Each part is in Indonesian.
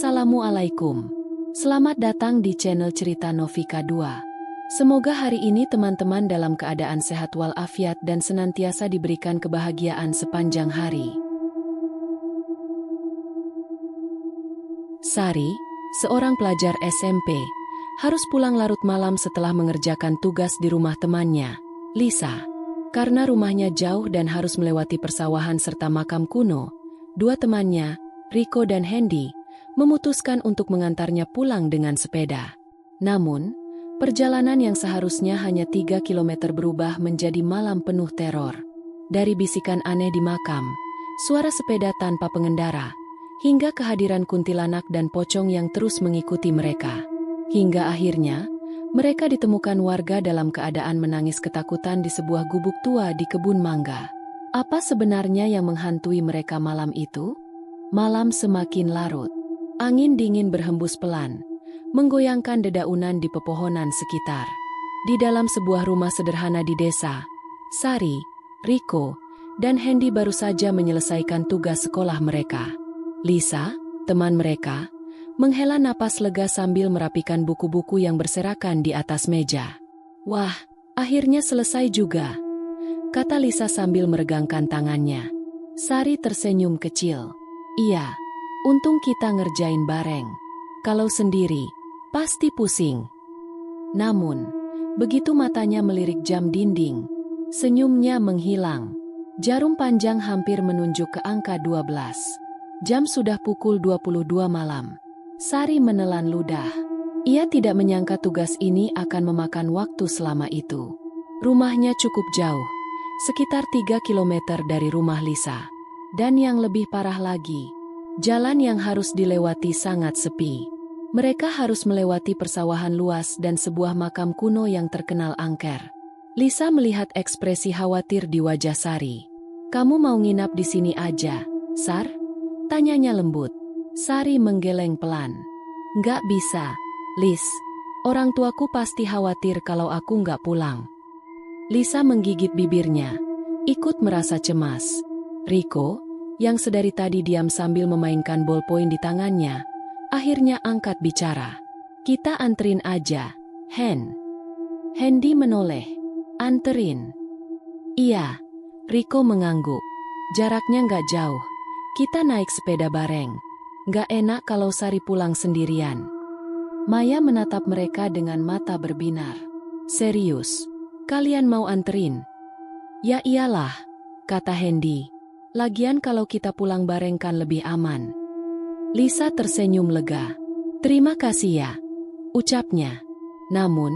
Assalamualaikum. Selamat datang di channel Cerita Novika 2. Semoga hari ini teman-teman dalam keadaan sehat walafiat dan senantiasa diberikan kebahagiaan sepanjang hari. Sari, seorang pelajar SMP, harus pulang larut malam setelah mengerjakan tugas di rumah temannya, Lisa. Karena rumahnya jauh dan harus melewati persawahan serta makam kuno, dua temannya, Rico dan Hendy, memutuskan untuk mengantarnya pulang dengan sepeda. Namun, perjalanan yang seharusnya hanya 3 kilometer berubah menjadi malam penuh teror. Dari bisikan aneh di makam, suara sepeda tanpa pengendara, hingga kehadiran kuntilanak dan pocong yang terus mengikuti mereka. Hingga akhirnya, mereka ditemukan warga dalam keadaan menangis ketakutan di sebuah gubuk tua di kebun mangga. Apa sebenarnya yang menghantui mereka malam itu? Malam semakin larut. Angin dingin berhembus pelan, menggoyangkan dedaunan di pepohonan sekitar. Di dalam sebuah rumah sederhana di desa, Sari, Rico, dan Hendy baru saja menyelesaikan tugas sekolah mereka. Lisa, teman mereka, menghela napas lega sambil merapikan buku-buku yang berserakan di atas meja. "Wah, akhirnya selesai juga," kata Lisa sambil meregangkan tangannya. Sari tersenyum kecil. "Iya. Untung kita ngerjain bareng. Kalau sendiri, pasti pusing." Namun, begitu matanya melirik jam dinding, senyumnya menghilang. Jarum panjang hampir menunjuk ke angka 12. Jam sudah pukul 22 malam. Sari menelan ludah. Ia tidak menyangka tugas ini akan memakan waktu selama itu. Rumahnya cukup jauh, sekitar 3 kilometer dari rumah Lisa. Dan yang lebih parah lagi, jalan yang harus dilewati sangat sepi. Mereka harus melewati persawahan luas dan sebuah makam kuno yang terkenal angker. Lisa melihat ekspresi khawatir di wajah Sari. "Kamu mau nginap di sini aja, Sar?" tanyanya lembut. Sari menggeleng pelan. "Nggak bisa, Lis. Orang tuaku pasti khawatir kalau aku nggak pulang." Lisa menggigit bibirnya, ikut merasa cemas. Rico, yang sedari tadi diam sambil memainkan ballpoint di tangannya, akhirnya angkat bicara. "Kita anterin aja, Hen." Hendy menoleh. "Anterin?" "Iya." Rico mengangguk. "Jaraknya nggak jauh. Kita naik sepeda bareng. Nggak enak kalau Sari pulang sendirian." Maya menatap mereka dengan mata berbinar. "Serius? Kalian mau anterin?" "Ya iyalah," kata Hendy. "Lagian kalau kita pulang bareng kan lebih aman." Lisa tersenyum lega. "Terima kasih ya," ucapnya. Namun,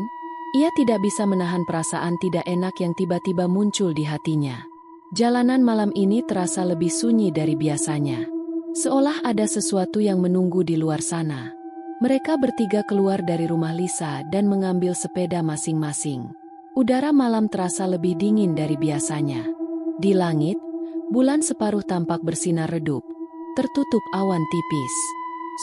ia tidak bisa menahan perasaan tidak enak yang tiba-tiba muncul di hatinya. Jalanan malam ini terasa lebih sunyi dari biasanya. Seolah ada sesuatu yang menunggu di luar sana. Mereka bertiga keluar dari rumah Lisa dan mengambil sepeda masing-masing. Udara malam terasa lebih dingin dari biasanya. Di langit, bulan separuh tampak bersinar redup, tertutup awan tipis.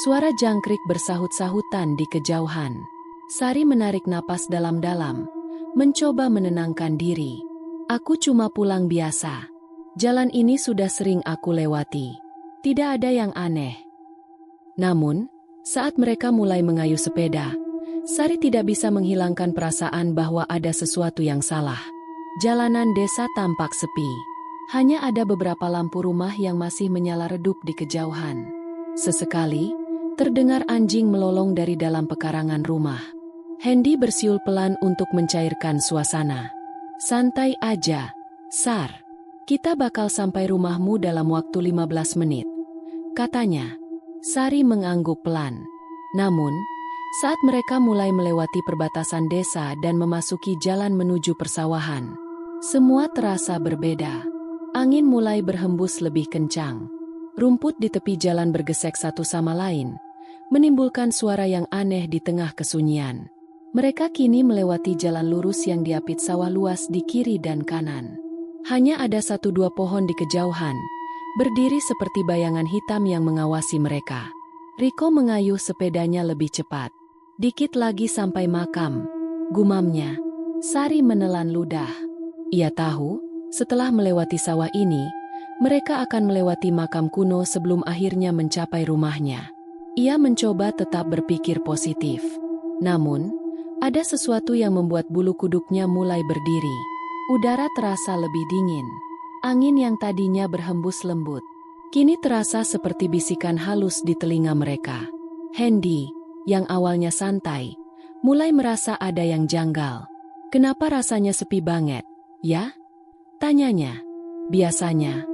Suara jangkrik bersahut-sahutan di kejauhan. Sari menarik napas dalam-dalam, mencoba menenangkan diri. "Aku cuma pulang biasa. Jalan ini sudah sering aku lewati. Tidak ada yang aneh." Namun, saat mereka mulai mengayuh sepeda, Sari tidak bisa menghilangkan perasaan bahwa ada sesuatu yang salah. Jalanan desa tampak sepi. Hanya ada beberapa lampu rumah yang masih menyala redup di kejauhan. Sesekali, terdengar anjing melolong dari dalam pekarangan rumah. Hendy bersiul pelan untuk mencairkan suasana. "Santai aja, Sar. Kita bakal sampai rumahmu dalam waktu 15 menit, katanya. Sari mengangguk pelan. Namun, saat mereka mulai melewati perbatasan desa dan memasuki jalan menuju persawahan, semua terasa berbeda. Angin mulai berhembus lebih kencang. Rumput di tepi jalan bergesek satu sama lain, menimbulkan suara yang aneh di tengah kesunyian. Mereka kini melewati jalan lurus yang diapit sawah luas di kiri dan kanan. Hanya ada 1-2 pohon di kejauhan, berdiri seperti bayangan hitam yang mengawasi mereka. Rico mengayuh sepedanya lebih cepat. "Dikit lagi sampai makam," gumamnya. Sari menelan ludah. Ia tahu, setelah melewati sawah ini, mereka akan melewati makam kuno sebelum akhirnya mencapai rumahnya. Ia mencoba tetap berpikir positif. Namun, ada sesuatu yang membuat bulu kuduknya mulai berdiri. Udara terasa lebih dingin. Angin yang tadinya berhembus lembut, kini terasa seperti bisikan halus di telinga mereka. Hendy, yang awalnya santai, mulai merasa ada yang janggal. Kenapa rasanya sepi banget, ya? Tanyanya. Biasanya,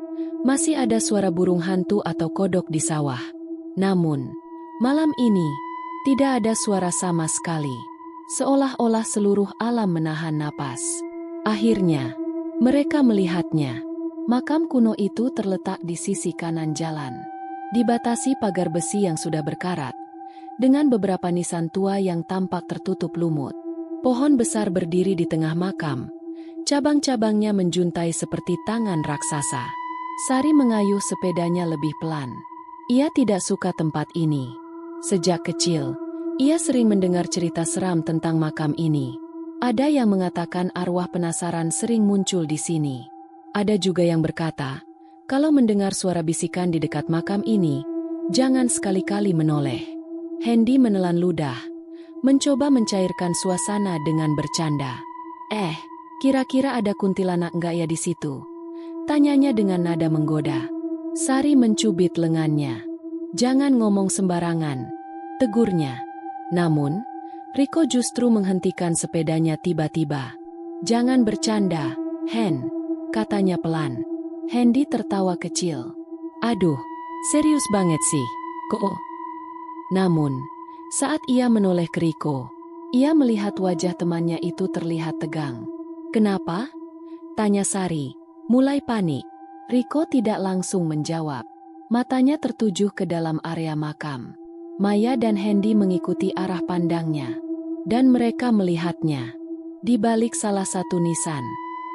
masih ada suara burung hantu atau kodok di sawah. Namun, malam ini, tidak ada suara sama sekali. Seolah-olah seluruh alam menahan napas. Akhirnya, mereka melihatnya. Makam kuno itu terletak di sisi kanan jalan. Dibatasi pagar besi yang sudah berkarat, dengan beberapa nisan tua yang tampak tertutup lumut. Pohon besar berdiri di tengah makam. Cabang-cabangnya menjuntai seperti tangan raksasa. Sari mengayuh sepedanya lebih pelan. Ia tidak suka tempat ini. Sejak kecil, ia sering mendengar cerita seram tentang makam ini. Ada yang mengatakan arwah penasaran sering muncul di sini. Ada juga yang berkata, kalau mendengar suara bisikan di dekat makam ini, jangan sekali-kali menoleh. Hendy menelan ludah, mencoba mencairkan suasana dengan bercanda. Kira-kira ada kuntilanak enggak ya di situ? Tanyanya dengan nada menggoda. Sari mencubit lengannya. Jangan ngomong sembarangan, tegurnya. Namun, Riko justru menghentikan sepedanya tiba-tiba. Jangan bercanda, Hen, katanya pelan. Hendy tertawa kecil. Aduh, serius banget sih, kok. Namun, saat ia menoleh ke Riko, ia melihat wajah temannya itu terlihat tegang. Kenapa? Tanya Sari, mulai panik. Riko tidak langsung menjawab. Matanya tertuju ke dalam area makam. Maya dan Hendy mengikuti arah pandangnya. Dan mereka melihatnya. Di balik salah satu nisan,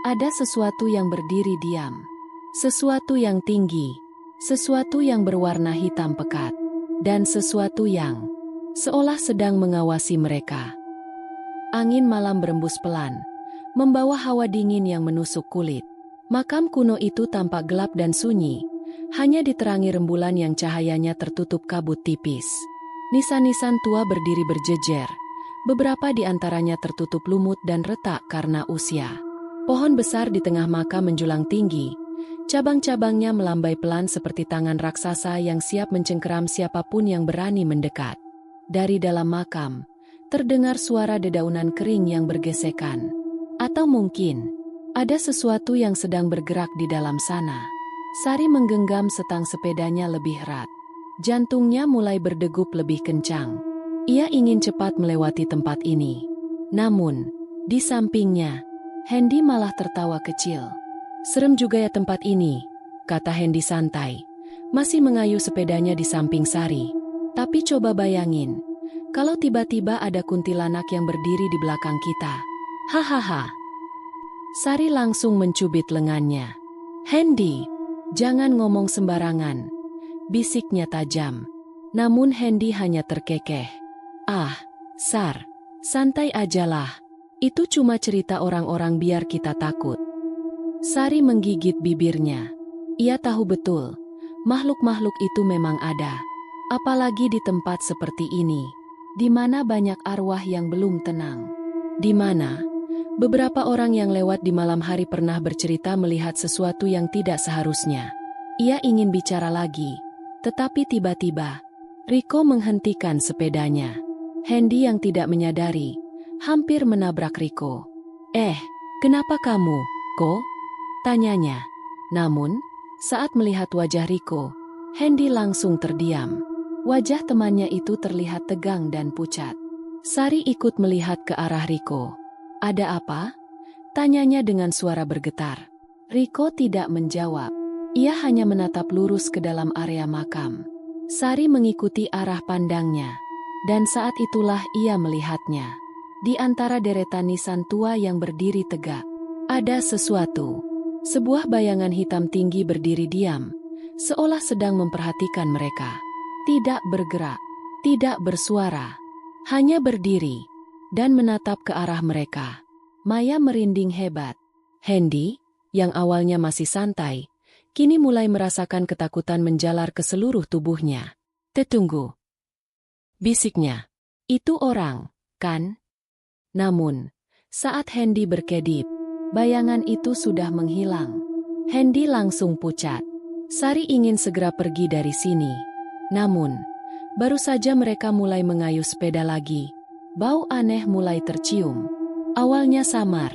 ada sesuatu yang berdiri diam. Sesuatu yang tinggi. Sesuatu yang berwarna hitam pekat. Dan sesuatu yang seolah sedang mengawasi mereka. Angin malam berembus pelan, membawa hawa dingin yang menusuk kulit. Makam kuno itu tampak gelap dan sunyi, hanya diterangi rembulan yang cahayanya tertutup kabut tipis. Nisan-nisan tua berdiri berjejer, beberapa di antaranya tertutup lumut dan retak karena usia. Pohon besar di tengah makam menjulang tinggi, cabang-cabangnya melambai pelan seperti tangan raksasa yang siap mencengkeram siapapun yang berani mendekat. Dari dalam makam, terdengar suara dedaunan kering yang bergesekan. Atau mungkin, ada sesuatu yang sedang bergerak di dalam sana. Sari menggenggam setang sepedanya lebih erat. Jantungnya mulai berdegup lebih kencang. Ia ingin cepat melewati tempat ini. Namun, di sampingnya, Hendy malah tertawa kecil. Serem juga ya tempat ini, kata Hendy santai, masih mengayuh sepedanya di samping Sari. Tapi coba bayangin, kalau tiba-tiba ada kuntilanak yang berdiri di belakang kita. Hahaha. Sari langsung mencubit lengannya. Hendy, jangan ngomong sembarangan, bisiknya tajam. Namun Hendy hanya terkekeh. Sar, santai ajalah. Itu cuma cerita orang-orang biar kita takut. Sari menggigit bibirnya. Ia tahu betul, makhluk-makhluk itu memang ada. Apalagi di tempat seperti ini, di mana banyak arwah yang belum tenang. Di mana beberapa orang yang lewat di malam hari pernah bercerita melihat sesuatu yang tidak seharusnya. Ia ingin bicara lagi, tetapi tiba-tiba, Riko menghentikan sepedanya. Hendy yang tidak menyadari, hampir menabrak Riko. Kenapa kamu, Ko? Tanyanya. Namun, saat melihat wajah Riko, Hendy langsung terdiam. Wajah temannya itu terlihat tegang dan pucat. Sari ikut melihat ke arah Riko. Ada apa? Tanyanya dengan suara bergetar. Riko tidak menjawab. Ia hanya menatap lurus ke dalam area makam. Sari mengikuti arah pandangnya. Dan saat itulah ia melihatnya. Di antara deretan nisan tua yang berdiri tegak, ada sesuatu. Sebuah bayangan hitam tinggi berdiri diam, seolah sedang memperhatikan mereka. Tidak bergerak, tidak bersuara, hanya berdiri, dan menatap ke arah mereka. Maya merinding hebat. Hendy, yang awalnya masih santai, kini mulai merasakan ketakutan menjalar ke seluruh tubuhnya. Tunggu. bisiknya. Itu orang, kan? Namun, saat Hendy berkedip, bayangan itu sudah menghilang. Hendy langsung pucat. Sari ingin segera pergi dari sini. Namun, baru saja mereka mulai mengayuh sepeda lagi, bau aneh mulai tercium. Awalnya samar,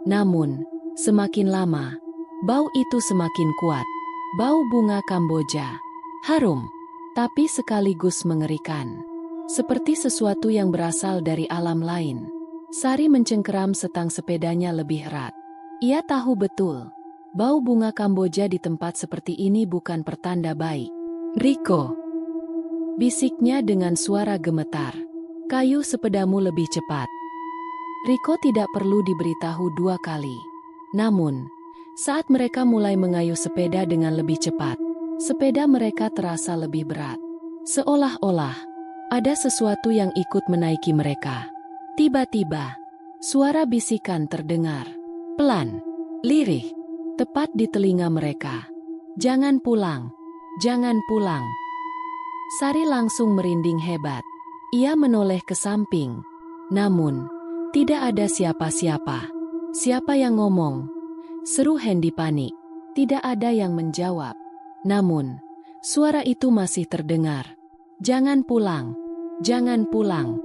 namun, semakin lama, bau itu semakin kuat. Bau bunga Kamboja. Harum, tapi sekaligus mengerikan. Seperti sesuatu yang berasal dari alam lain. Sari mencengkeram setang sepedanya lebih erat. Ia tahu betul, bau bunga Kamboja di tempat seperti ini bukan pertanda baik. Riko, bisiknya dengan suara gemetar. Kayuh sepedamu lebih cepat. Riko tidak perlu diberitahu 2 kali. Namun, saat mereka mulai mengayuh sepeda dengan lebih cepat, sepeda mereka terasa lebih berat. Seolah-olah, ada sesuatu yang ikut menaiki mereka. Tiba-tiba, suara bisikan terdengar. Pelan, lirih, tepat di telinga mereka. Jangan pulang, jangan pulang. Sari langsung merinding hebat. Ia menoleh ke samping. Namun, tidak ada siapa-siapa. Siapa yang ngomong? Seru Hendy panik. Tidak ada yang menjawab. Namun, suara itu masih terdengar. Jangan pulang, jangan pulang.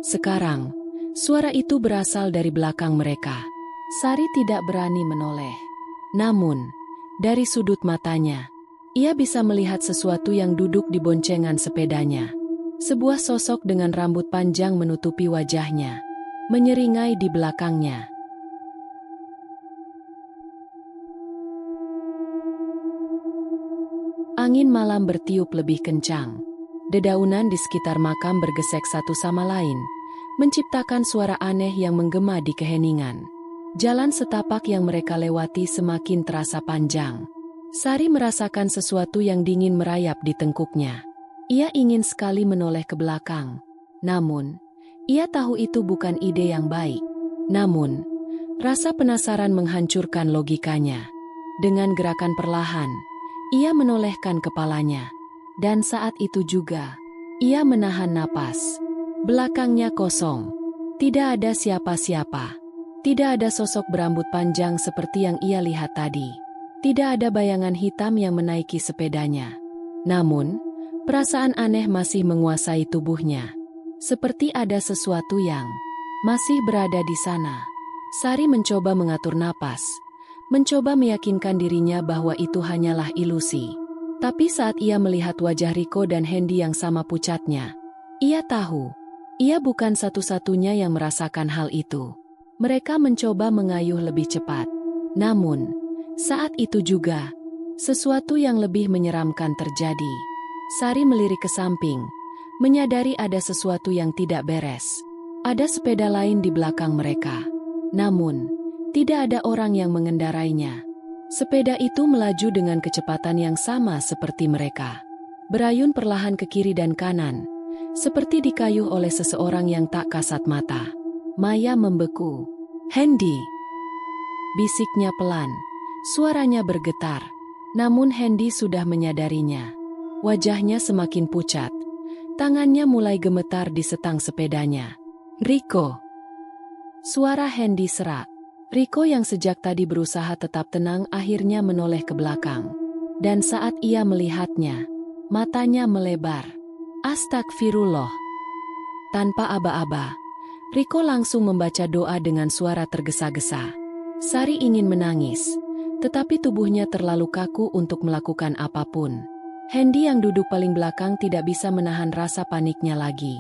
Sekarang, suara itu berasal dari belakang mereka. Sari tidak berani menoleh. Namun, dari sudut matanya, ia bisa melihat sesuatu yang duduk di boncengan sepedanya. Sebuah sosok dengan rambut panjang menutupi wajahnya, menyeringai di belakangnya. Angin malam bertiup lebih kencang. Dedaunan di sekitar makam bergesek satu sama lain, menciptakan suara aneh yang menggema di keheningan. Jalan setapak yang mereka lewati semakin terasa panjang. Sari merasakan sesuatu yang dingin merayap di tengkuknya. Ia ingin sekali menoleh ke belakang. Namun, ia tahu itu bukan ide yang baik. Namun, rasa penasaran menghancurkan logikanya. Dengan gerakan perlahan, ia menolehkan kepalanya. Dan saat itu juga, ia menahan napas. Belakangnya kosong. Tidak ada siapa-siapa. Tidak ada sosok berambut panjang seperti yang ia lihat tadi. Tidak ada bayangan hitam yang menaiki sepedanya. Namun, perasaan aneh masih menguasai tubuhnya. Seperti ada sesuatu yang masih berada di sana. Sari mencoba mengatur napas. Mencoba meyakinkan dirinya bahwa itu hanyalah ilusi. Tapi saat ia melihat wajah Riko dan Hendy yang sama pucatnya, ia tahu, ia bukan satu-satunya yang merasakan hal itu. Mereka mencoba mengayuh lebih cepat. Namun, saat itu juga, sesuatu yang lebih menyeramkan terjadi. Sari melirik ke samping, menyadari ada sesuatu yang tidak beres. Ada sepeda lain di belakang mereka. Namun, tidak ada orang yang mengendarainya. Sepeda itu melaju dengan kecepatan yang sama seperti mereka. Berayun perlahan ke kiri dan kanan, seperti dikayuh oleh seseorang yang tak kasat mata. Maya membeku. Hendy! Bisiknya pelan. Suaranya bergetar, namun Hendy sudah menyadarinya. Wajahnya semakin pucat. Tangannya mulai gemetar di setang sepedanya. Riko! Suara Hendy serak. Riko yang sejak tadi berusaha tetap tenang akhirnya menoleh ke belakang. Dan saat ia melihatnya, matanya melebar. Astagfirullah. Tanpa aba-aba, Riko langsung membaca doa dengan suara tergesa-gesa. Sari ingin menangis. Tetapi tubuhnya terlalu kaku untuk melakukan apapun. Hendy yang duduk paling belakang tidak bisa menahan rasa paniknya lagi.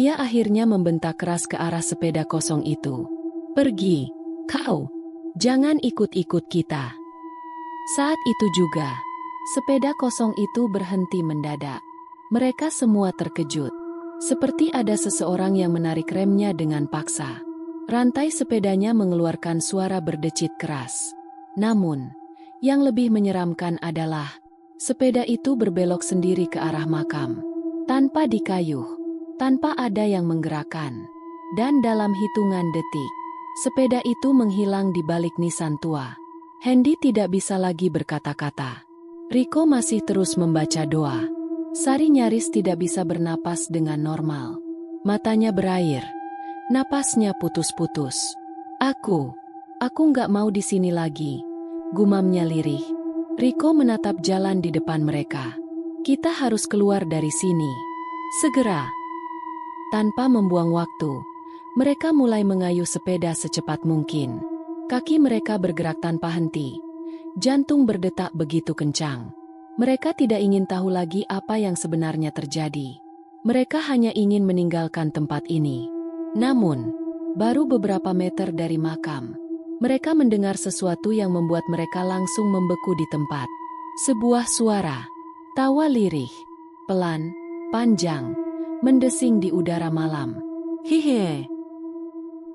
Ia akhirnya membentak keras ke arah sepeda kosong itu. Pergi, kau! Jangan ikut-ikut kita. Saat itu juga, sepeda kosong itu berhenti mendadak. Mereka semua terkejut. Seperti ada seseorang yang menarik remnya dengan paksa. Rantai sepedanya mengeluarkan suara berdecit keras. Namun, yang lebih menyeramkan adalah, sepeda itu berbelok sendiri ke arah makam. Tanpa dikayuh, tanpa ada yang menggerakkan. Dan dalam hitungan detik, sepeda itu menghilang di balik nisan tua. Hendy tidak bisa lagi berkata-kata. Riko masih terus membaca doa. Sari nyaris tidak bisa bernapas dengan normal. Matanya berair. Napasnya putus-putus. Aku nggak mau di sini lagi, gumamnya lirih. Riko menatap jalan di depan mereka. Kita harus keluar dari sini. Segera. Tanpa membuang waktu, mereka mulai mengayuh sepeda secepat mungkin. Kaki mereka bergerak tanpa henti. Jantung berdetak begitu kencang. Mereka tidak ingin tahu lagi apa yang sebenarnya terjadi. Mereka hanya ingin meninggalkan tempat ini. Namun, baru beberapa meter dari makam, mereka mendengar sesuatu yang membuat mereka langsung membeku di tempat. Sebuah suara, tawa lirih, pelan, panjang, mendesing di udara malam. Hihe.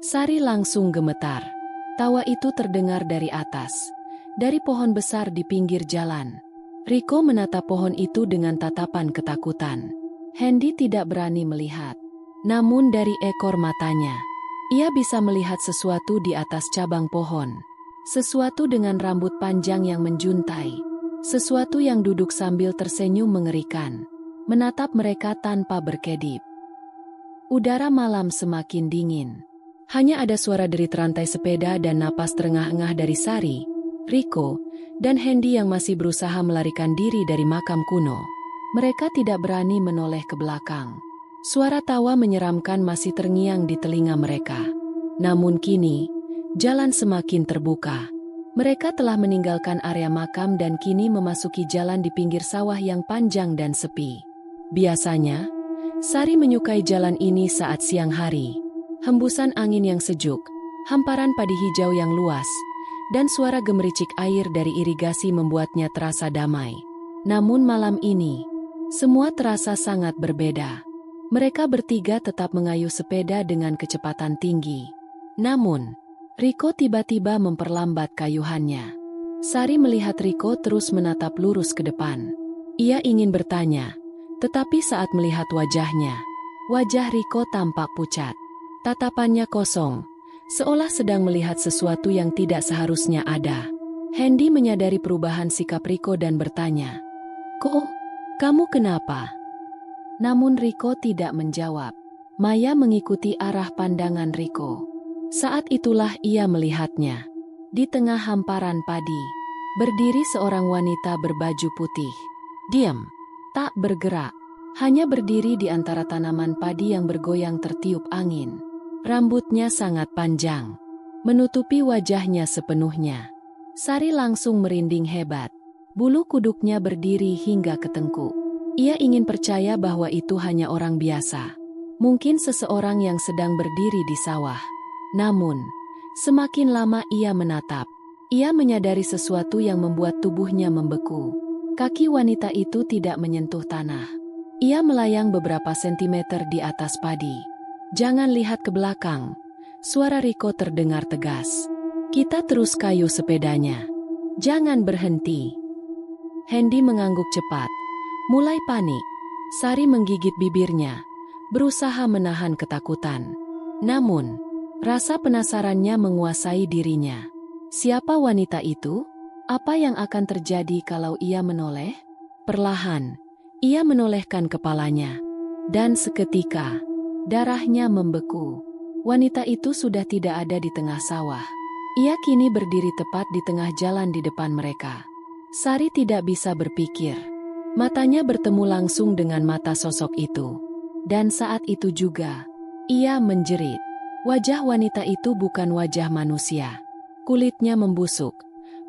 Sari langsung gemetar. Tawa itu terdengar dari atas, dari pohon besar di pinggir jalan. Riko menatap pohon itu dengan tatapan ketakutan. Hendy tidak berani melihat. Namun dari ekor matanya, ia bisa melihat sesuatu di atas cabang pohon. Sesuatu dengan rambut panjang yang menjuntai. Sesuatu yang duduk sambil tersenyum mengerikan. Menatap mereka tanpa berkedip. Udara malam semakin dingin. Hanya ada suara derit rantai sepeda dan napas terengah-engah dari Sari, Riko, dan Hendy yang masih berusaha melarikan diri dari makam kuno. Mereka tidak berani menoleh ke belakang. Suara tawa menyeramkan masih terngiang di telinga mereka. Namun kini, jalan semakin terbuka. Mereka telah meninggalkan area makam dan kini memasuki jalan di pinggir sawah yang panjang dan sepi. Biasanya, Sari menyukai jalan ini saat siang hari. Hembusan angin yang sejuk, hamparan padi hijau yang luas, dan suara gemericik air dari irigasi membuatnya terasa damai. Namun malam ini, semua terasa sangat berbeda. Mereka bertiga tetap mengayuh sepeda dengan kecepatan tinggi. Namun, Riko tiba-tiba memperlambat kayuhannya. Sari melihat Riko terus menatap lurus ke depan. Ia ingin bertanya, tetapi saat melihat wajahnya, wajah Riko tampak pucat. Tatapannya kosong, seolah sedang melihat sesuatu yang tidak seharusnya ada. Hendy menyadari perubahan sikap Riko dan bertanya, "Kok, kamu kenapa?" Namun Riko tidak menjawab. Maya mengikuti arah pandangan Riko. Saat itulah ia melihatnya. Di tengah hamparan padi, berdiri seorang wanita berbaju putih. Diam, tak bergerak, hanya berdiri di antara tanaman padi yang bergoyang tertiup angin. Rambutnya sangat panjang, menutupi wajahnya sepenuhnya. Sari langsung merinding hebat. Bulu kuduknya berdiri hingga ke tengkuk. Ia ingin percaya bahwa itu hanya orang biasa. Mungkin seseorang yang sedang berdiri di sawah. Namun, semakin lama ia menatap, ia menyadari sesuatu yang membuat tubuhnya membeku. Kaki wanita itu tidak menyentuh tanah. Ia melayang beberapa sentimeter di atas padi. "Jangan lihat ke belakang," suara Riko terdengar tegas. "Kita terus kayuh sepedanya. Jangan berhenti." Hendy mengangguk cepat, mulai panik. Sari menggigit bibirnya, berusaha menahan ketakutan. Namun, rasa penasarannya menguasai dirinya. Siapa wanita itu? Apa yang akan terjadi kalau ia menoleh? Perlahan, ia menolehkan kepalanya. Dan seketika, darahnya membeku. Wanita itu sudah tidak ada di tengah sawah. Ia kini berdiri tepat di tengah jalan di depan mereka. Sari tidak bisa berpikir. Matanya bertemu langsung dengan mata sosok itu. Dan saat itu juga, ia menjerit. Wajah wanita itu bukan wajah manusia. Kulitnya membusuk,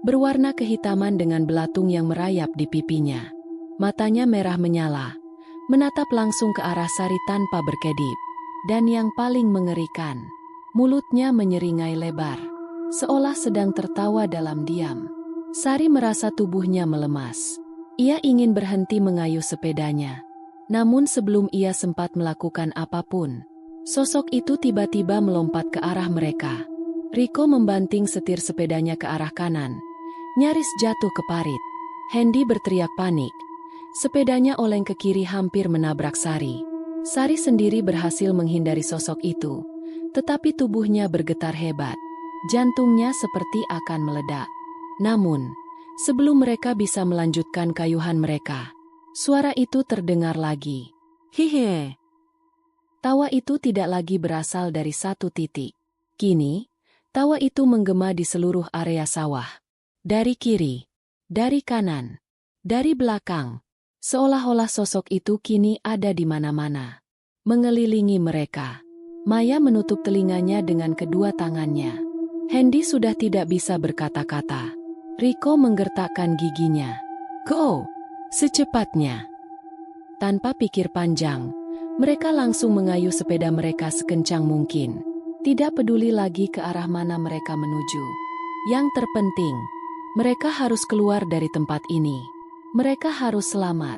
berwarna kehitaman dengan belatung yang merayap di pipinya. Matanya merah menyala, menatap langsung ke arah Sari tanpa berkedip. Dan yang paling mengerikan, mulutnya menyeringai lebar, seolah sedang tertawa dalam diam. Sari merasa tubuhnya melemas. Ia ingin berhenti mengayuh sepedanya. Namun sebelum ia sempat melakukan apapun, sosok itu tiba-tiba melompat ke arah mereka. Riko membanting setir sepedanya ke arah kanan, nyaris jatuh ke parit. Hendy berteriak panik. Sepedanya oleng ke kiri hampir menabrak Sari. Sari sendiri berhasil menghindari sosok itu, tetapi tubuhnya bergetar hebat. Jantungnya seperti akan meledak. Namun, sebelum mereka bisa melanjutkan kayuhan mereka, Suara itu terdengar lagi. Hihe. Tawa itu tidak lagi berasal dari satu titik. Kini, tawa itu menggema di seluruh area sawah. Dari kiri, dari kanan, dari belakang. Seolah-olah sosok itu kini ada di mana-mana. Mengelilingi mereka. Maya menutup telinganya dengan kedua tangannya. Hendy sudah tidak bisa berkata-kata. Riko menggertakkan giginya. Go! Secepatnya. Tanpa pikir panjang, mereka langsung mengayuh sepeda mereka sekencang mungkin. Tidak peduli lagi ke arah mana mereka menuju. Yang terpenting, mereka harus keluar dari tempat ini. Mereka harus selamat.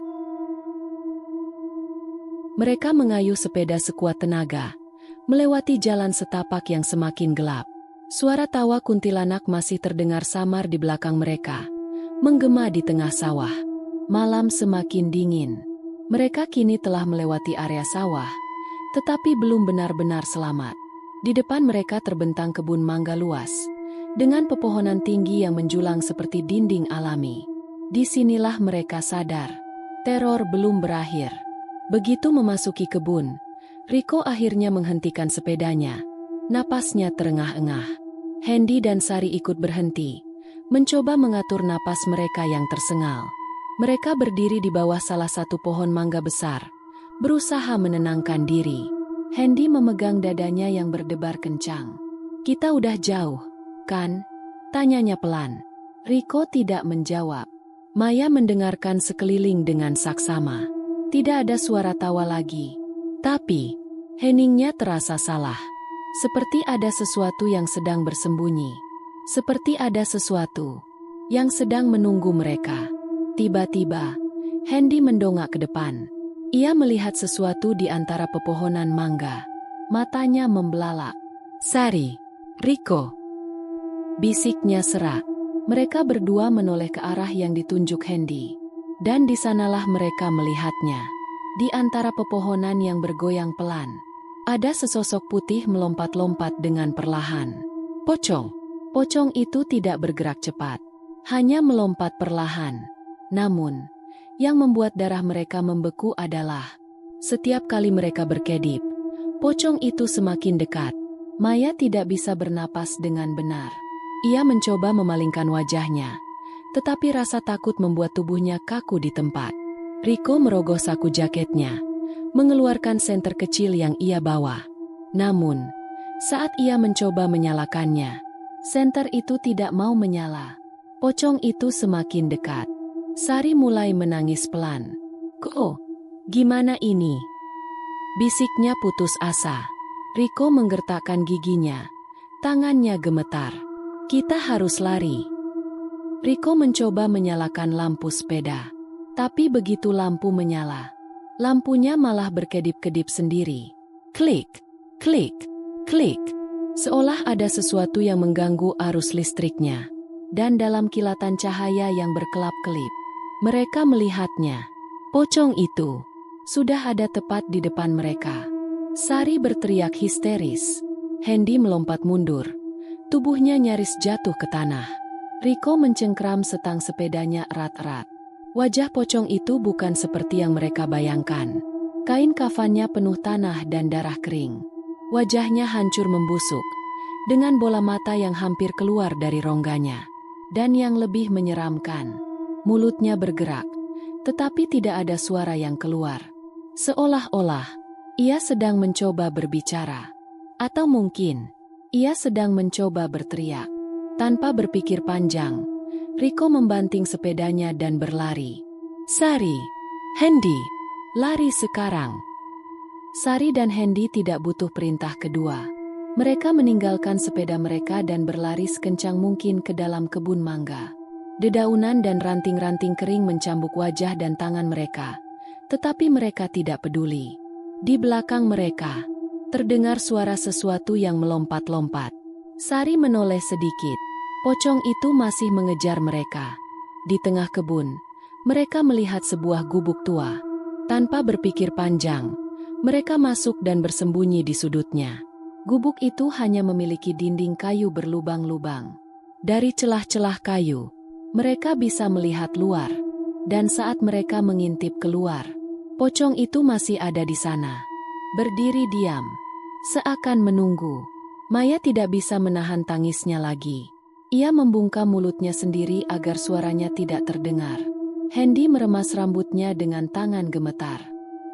Mereka mengayuh sepeda sekuat tenaga, melewati jalan setapak yang semakin gelap. Suara tawa kuntilanak masih terdengar samar di belakang mereka, menggema di tengah sawah. Malam semakin dingin. Mereka kini telah melewati area sawah, tetapi belum benar-benar selamat. Di depan mereka terbentang kebun mangga luas, dengan pepohonan tinggi yang menjulang seperti dinding alami. Disinilah mereka sadar, teror belum berakhir. Begitu memasuki kebun, Riko akhirnya menghentikan sepedanya. Napasnya terengah-engah. Hendy dan Sari ikut berhenti, mencoba mengatur napas mereka yang tersengal. Mereka berdiri di bawah salah satu pohon mangga besar, berusaha menenangkan diri. Hendy memegang dadanya yang berdebar kencang. Kita udah jauh, kan? Tanyanya pelan. Riko tidak menjawab. Maya mendengarkan sekeliling dengan saksama. Tidak ada suara tawa lagi. Tapi, heningnya terasa salah. Seperti ada sesuatu yang sedang bersembunyi. Seperti ada sesuatu yang sedang menunggu mereka. Tiba-tiba, Hendy mendongak ke depan. Ia melihat sesuatu di antara pepohonan mangga. Matanya membelalak. Sari, Riko. Bisiknya serak. Mereka berdua menoleh ke arah yang ditunjuk Hendy. Dan di sanalah mereka melihatnya. Di antara pepohonan yang bergoyang pelan, ada sesosok putih melompat-lompat dengan perlahan. Pocong. Pocong itu tidak bergerak cepat. Hanya melompat perlahan. Namun, yang membuat darah mereka membeku adalah setiap kali mereka berkedip, pocong itu semakin dekat. Maya tidak bisa bernapas dengan benar. Ia mencoba memalingkan wajahnya, tetapi rasa takut membuat tubuhnya kaku di tempat. Riko merogoh saku jaketnya, mengeluarkan senter kecil yang ia bawa. Namun, saat ia mencoba menyalakannya, senter itu tidak mau menyala. Pocong itu semakin dekat. Sari mulai menangis pelan. "Ko, gimana ini?" Bisiknya putus asa. Riko menggertakkan giginya. Tangannya gemetar. "Kita harus lari." Riko mencoba menyalakan lampu sepeda. Tapi begitu lampu menyala, lampunya malah berkedip-kedip sendiri. Klik, klik, klik. Seolah ada sesuatu yang mengganggu arus listriknya. Dan dalam kilatan cahaya yang berkelap-kelip, mereka melihatnya. Pocong itu sudah ada tepat di depan mereka. Sari berteriak histeris. Hendy melompat mundur. Tubuhnya nyaris jatuh ke tanah. Riko mencengkram setang sepedanya erat-erat. Wajah pocong itu bukan seperti yang mereka bayangkan. Kain kafannya penuh tanah dan darah kering. Wajahnya hancur membusuk, dengan bola mata yang hampir keluar dari rongganya. Dan yang lebih menyeramkan, mulutnya bergerak, tetapi tidak ada suara yang keluar. Seolah-olah, ia sedang mencoba berbicara. Atau mungkin, ia sedang mencoba berteriak. Tanpa berpikir panjang, Riko membanting sepedanya dan berlari. Sari, Hendy, lari sekarang. Sari dan Hendy tidak butuh perintah kedua. Mereka meninggalkan sepeda mereka dan berlari sekencang mungkin ke dalam kebun mangga. Dedaunan dan ranting-ranting kering mencambuk wajah dan tangan mereka, tetapi mereka tidak peduli. Di belakang mereka, terdengar suara sesuatu yang melompat-lompat. Sari menoleh sedikit. Pocong itu masih mengejar mereka. Di tengah kebun, mereka melihat sebuah gubuk tua. Tanpa berpikir panjang, mereka masuk dan bersembunyi di sudutnya. Gubuk itu hanya memiliki dinding kayu berlubang-lubang. Dari celah-celah kayu, mereka bisa melihat luar. Dan saat mereka mengintip keluar, pocong itu masih ada di sana. Berdiri diam, seakan menunggu. Maya tidak bisa menahan tangisnya lagi. Ia membungkam mulutnya sendiri agar suaranya tidak terdengar. Hendy meremas rambutnya dengan tangan gemetar.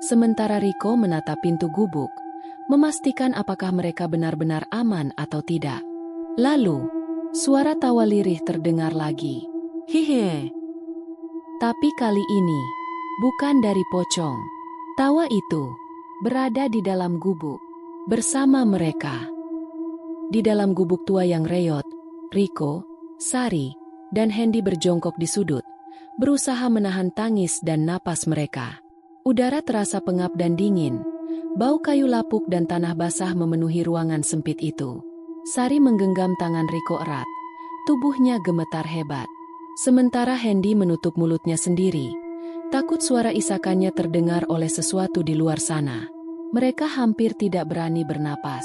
Sementara Riko menatap pintu gubuk, memastikan apakah mereka benar-benar aman atau tidak. Lalu, suara tawa lirih terdengar lagi. Hihe. Tapi kali ini, bukan dari pocong. Tawa itu berada di dalam gubuk, bersama mereka. Di dalam gubuk tua yang reot, Riko, Sari, dan Hendy berjongkok di sudut, berusaha menahan tangis dan napas mereka. Udara terasa pengap dan dingin, bau kayu lapuk dan tanah basah memenuhi ruangan sempit itu. Sari menggenggam tangan Riko erat, tubuhnya gemetar hebat. Sementara Hendy menutup mulutnya sendiri, takut suara isakannya terdengar oleh sesuatu di luar sana. Mereka hampir tidak berani bernapas.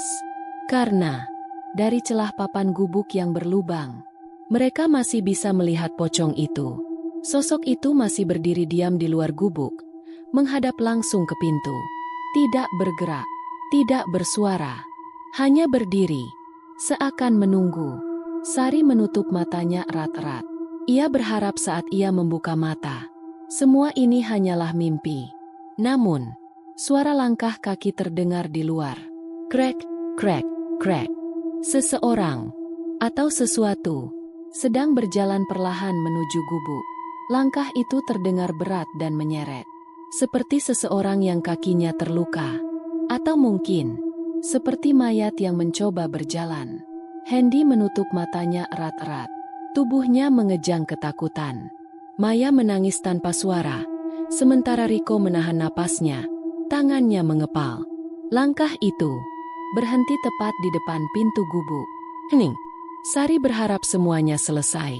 Karena, dari celah papan gubuk yang berlubang, mereka masih bisa melihat pocong itu. Sosok itu masih berdiri diam di luar gubuk, menghadap langsung ke pintu. Tidak bergerak, tidak bersuara, hanya berdiri, seakan menunggu. Sari menutup matanya erat-erat. Ia berharap saat ia membuka mata, semua ini hanyalah mimpi. Namun, suara langkah kaki terdengar di luar. Krek, krek, krek. Seseorang, atau sesuatu, sedang berjalan perlahan menuju gubuk. Langkah itu terdengar berat dan menyeret. Seperti seseorang yang kakinya terluka. Atau mungkin, seperti mayat yang mencoba berjalan. Hendy menutup matanya erat-erat. Tubuhnya mengejang ketakutan. Maya menangis tanpa suara, sementara Riko menahan napasnya, tangannya mengepal. Langkah itu berhenti tepat di depan pintu gubuk. Hening. Sari berharap semuanya selesai.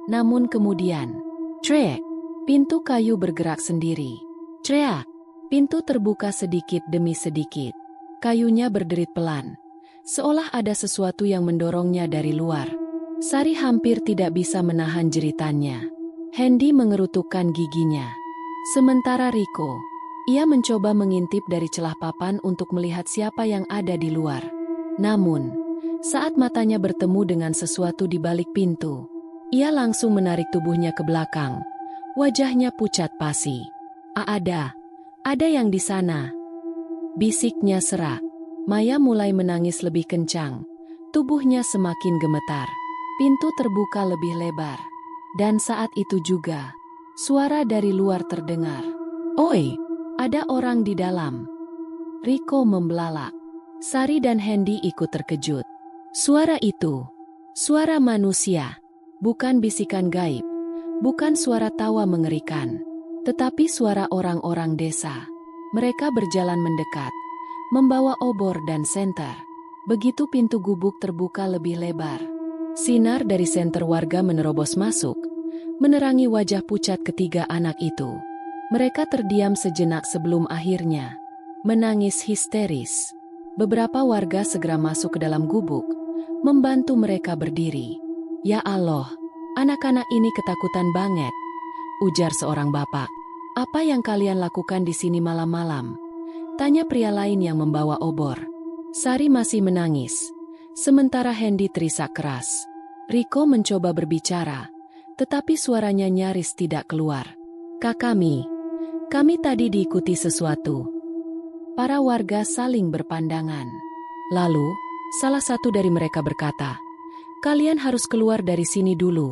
Namun kemudian, trek, pintu kayu bergerak sendiri. Trek, pintu terbuka sedikit demi sedikit. Kayunya berderit pelan, seolah ada sesuatu yang mendorongnya dari luar. Sari hampir tidak bisa menahan jeritannya. Hendy mengerutukkan giginya. Sementara Riko, ia mencoba mengintip dari celah papan untuk melihat siapa yang ada di luar. Namun, saat matanya bertemu dengan sesuatu di balik pintu, ia langsung menarik tubuhnya ke belakang. Wajahnya pucat pasi. Ada yang di sana. Bisiknya serak. Maya mulai menangis lebih kencang. Tubuhnya semakin gemetar. Pintu terbuka lebih lebar. Dan saat itu juga, suara dari luar terdengar. Oi, ada orang di dalam. Riko membelalak. Sari dan Hendy ikut terkejut. Suara itu, suara manusia. Bukan bisikan gaib. Bukan suara tawa mengerikan. Tetapi suara orang-orang desa. Mereka berjalan mendekat, membawa obor dan senter. Begitu pintu gubuk terbuka lebih lebar, sinar dari senter warga menerobos masuk, menerangi wajah pucat ketiga anak itu. Mereka terdiam sejenak sebelum akhirnya menangis histeris. Beberapa warga segera masuk ke dalam gubuk, membantu mereka berdiri. Ya Allah, anak-anak ini ketakutan banget, ujar seorang bapak. Apa yang kalian lakukan di sini malam-malam? Tanya pria lain yang membawa obor. Sari masih menangis, sementara Hendy terisak keras. Riko mencoba berbicara, tetapi suaranya nyaris tidak keluar. Kami tadi diikuti sesuatu. Para warga saling berpandangan. Lalu, salah satu dari mereka berkata, kalian harus keluar dari sini dulu.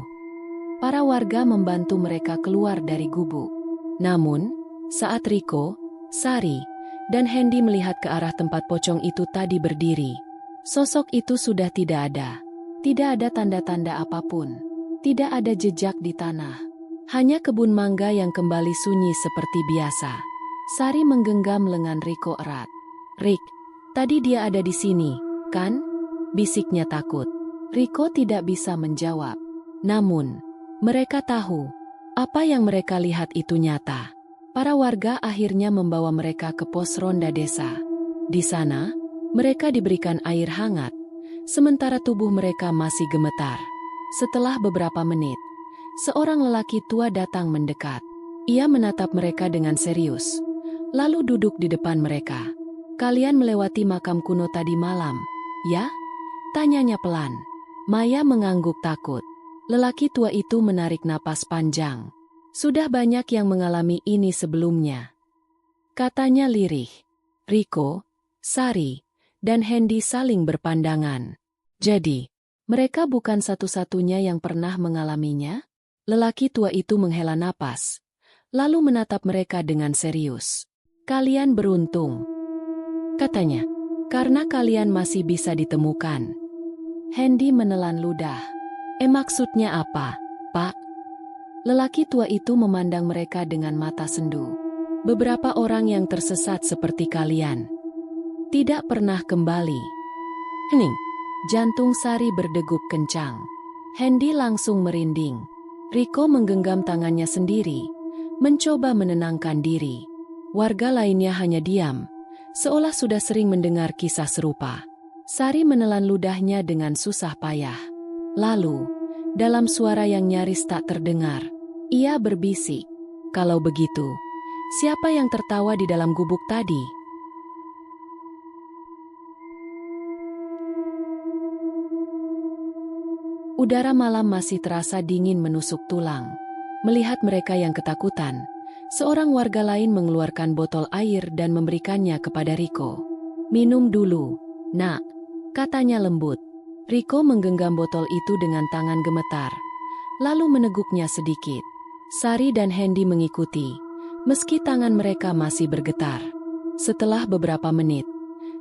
Para warga membantu mereka keluar dari gubuk. Namun, saat Riko, Sari, dan Hendy melihat ke arah tempat pocong itu tadi berdiri, sosok itu sudah tidak ada. Tidak ada tanda-tanda apapun. Tidak ada jejak di tanah. Hanya kebun mangga yang kembali sunyi seperti biasa. Sari menggenggam lengan Riko erat. Rik, tadi dia ada di sini, kan? Bisiknya takut. Riko tidak bisa menjawab. Namun, mereka tahu, apa yang mereka lihat itu nyata. Para warga akhirnya membawa mereka ke pos ronda desa. Di sana, mereka diberikan air hangat, sementara tubuh mereka masih gemetar. Setelah beberapa menit, seorang lelaki tua datang mendekat. Ia menatap mereka dengan serius, lalu duduk di depan mereka. "Kalian melewati makam kuno tadi malam, ya?" tanyanya pelan. Maya mengangguk takut. Lelaki tua itu menarik napas panjang. "Sudah banyak yang mengalami ini sebelumnya," katanya lirih. Riko, Sari, dan Hendy saling berpandangan. Jadi, mereka bukan satu-satunya yang pernah mengalaminya? Lelaki tua itu menghela napas, lalu menatap mereka dengan serius. "Kalian beruntung," katanya, "karena kalian masih bisa ditemukan." Hendy menelan ludah. Maksudnya apa, Pak?" Lelaki tua itu memandang mereka dengan mata sendu. "Beberapa orang yang tersesat seperti kalian tidak pernah kembali." Hening. Jantung Sari berdegup kencang. Hendy langsung merinding. Riko menggenggam tangannya sendiri, mencoba menenangkan diri. Warga lainnya hanya diam, seolah sudah sering mendengar kisah serupa. Sari menelan ludahnya dengan susah payah. Lalu, dalam suara yang nyaris tak terdengar, ia berbisik, "Kalau begitu, siapa yang tertawa di dalam gubuk tadi?" Udara malam masih terasa dingin menusuk tulang. Melihat mereka yang ketakutan, seorang warga lain mengeluarkan botol air dan memberikannya kepada Riko. "Minum dulu, Nak," katanya lembut. Riko menggenggam botol itu dengan tangan gemetar, lalu meneguknya sedikit. Sari dan Hendy mengikuti, meski tangan mereka masih bergetar. Setelah beberapa menit,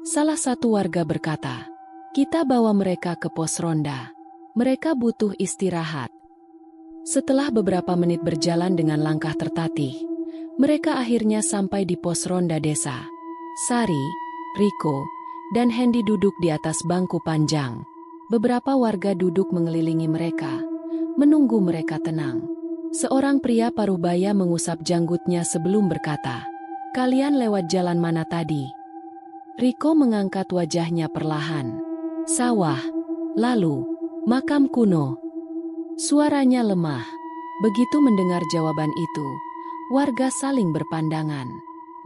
salah satu warga berkata, "Kita bawa mereka ke pos ronda. Mereka butuh istirahat." Setelah beberapa menit berjalan dengan langkah tertatih, mereka akhirnya sampai di pos ronda desa. Sari, Riko, dan Hendy duduk di atas bangku panjang. Beberapa warga duduk mengelilingi mereka, menunggu mereka tenang. Seorang pria paruh baya mengusap janggutnya sebelum berkata, "Kalian lewat jalan mana tadi?" Riko mengangkat wajahnya perlahan. "Sawah, lalu makam kuno." Suaranya lemah. Begitu mendengar jawaban itu, warga saling berpandangan.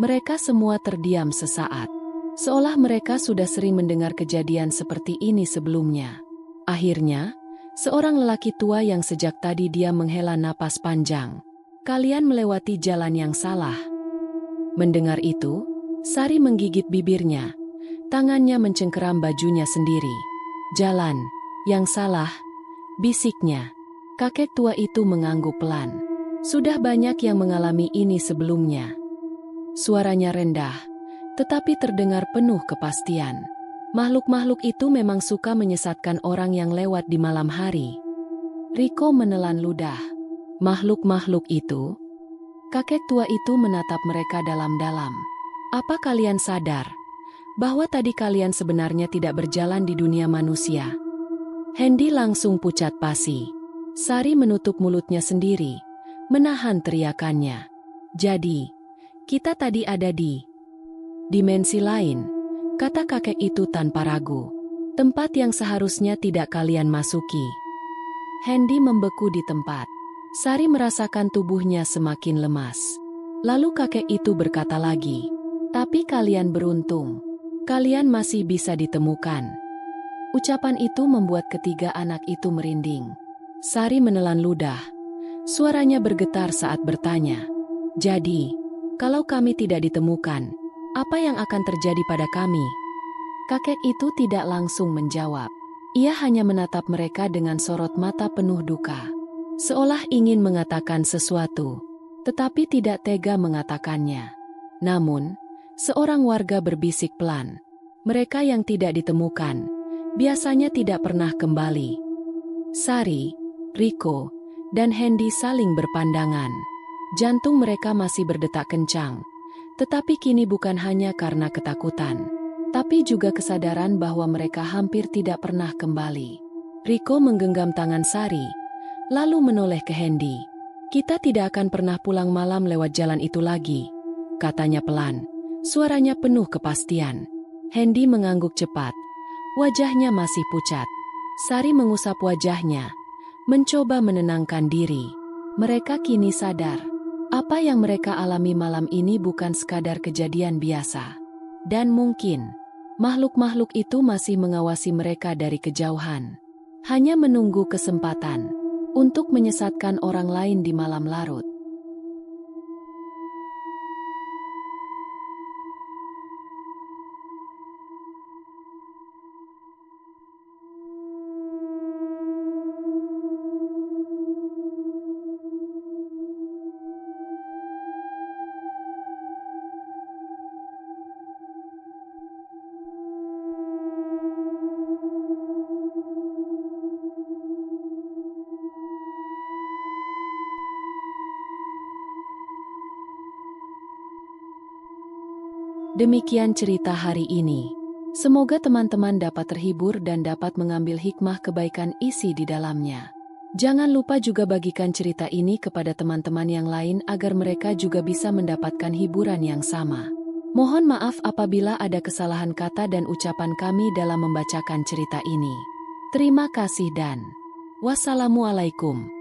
Mereka semua terdiam sesaat, seolah mereka sudah sering mendengar kejadian seperti ini sebelumnya. Akhirnya, seorang lelaki tua yang sejak tadi diam menghela napas panjang. "Kalian melewati jalan yang salah." Mendengar itu, Sari menggigit bibirnya. Tangannya mencengkeram bajunya sendiri. "Jalan yang salah," bisiknya. Kakek tua itu mengangguk pelan. "Sudah banyak yang mengalami ini sebelumnya." Suaranya rendah, tetapi terdengar penuh kepastian. Makhluk-makhluk itu memang suka menyesatkan orang yang lewat di malam hari. Riko menelan ludah. "Makhluk-makhluk itu?" Kakek tua itu menatap mereka dalam-dalam. "Apa kalian sadar bahwa tadi kalian sebenarnya tidak berjalan di dunia manusia?" Hendy langsung pucat pasi. Sari menutup mulutnya sendiri, menahan teriakannya. "Jadi, kita tadi ada di dimensi lain," kata kakek itu tanpa ragu. "Tempat yang seharusnya tidak kalian masuki." Hendy membeku di tempat. Sari merasakan tubuhnya semakin lemas. Lalu kakek itu berkata lagi, "Tapi kalian beruntung. Kalian masih bisa ditemukan." Ucapan itu membuat ketiga anak itu merinding. Sari menelan ludah. Suaranya bergetar saat bertanya, "Jadi, kalau kami tidak ditemukan, apa yang akan terjadi pada kami?" Kakek itu tidak langsung menjawab. Ia hanya menatap mereka dengan sorot mata penuh duka, seolah ingin mengatakan sesuatu, tetapi tidak tega mengatakannya. Namun, seorang warga berbisik pelan, "Mereka yang tidak ditemukan biasanya tidak pernah kembali." Sari, Riko, dan Hendy saling berpandangan. Jantung mereka masih berdetak kencang, tetapi kini bukan hanya karena ketakutan, tapi juga kesadaran bahwa mereka hampir tidak pernah kembali. Riko menggenggam tangan Sari, lalu menoleh ke Hendy. "Kita tidak akan pernah pulang malam lewat jalan itu lagi," katanya pelan. Suaranya penuh kepastian. Hendy mengangguk cepat. Wajahnya masih pucat. Sari mengusap wajahnya, mencoba menenangkan diri. Mereka kini sadar, Apa yang mereka alami malam ini bukan sekadar kejadian biasa. Dan mungkin, makhluk-makhluk itu masih mengawasi mereka dari kejauhan. Hanya menunggu kesempatan untuk menyesatkan orang lain di malam larut. Demikian cerita hari ini. Semoga teman-teman dapat terhibur dan dapat mengambil hikmah kebaikan isi di dalamnya. Jangan lupa juga bagikan cerita ini kepada teman-teman yang lain agar mereka juga bisa mendapatkan hiburan yang sama. Mohon maaf apabila ada kesalahan kata dan ucapan kami dalam membacakan cerita ini. Terima kasih dan wassalamualaikum.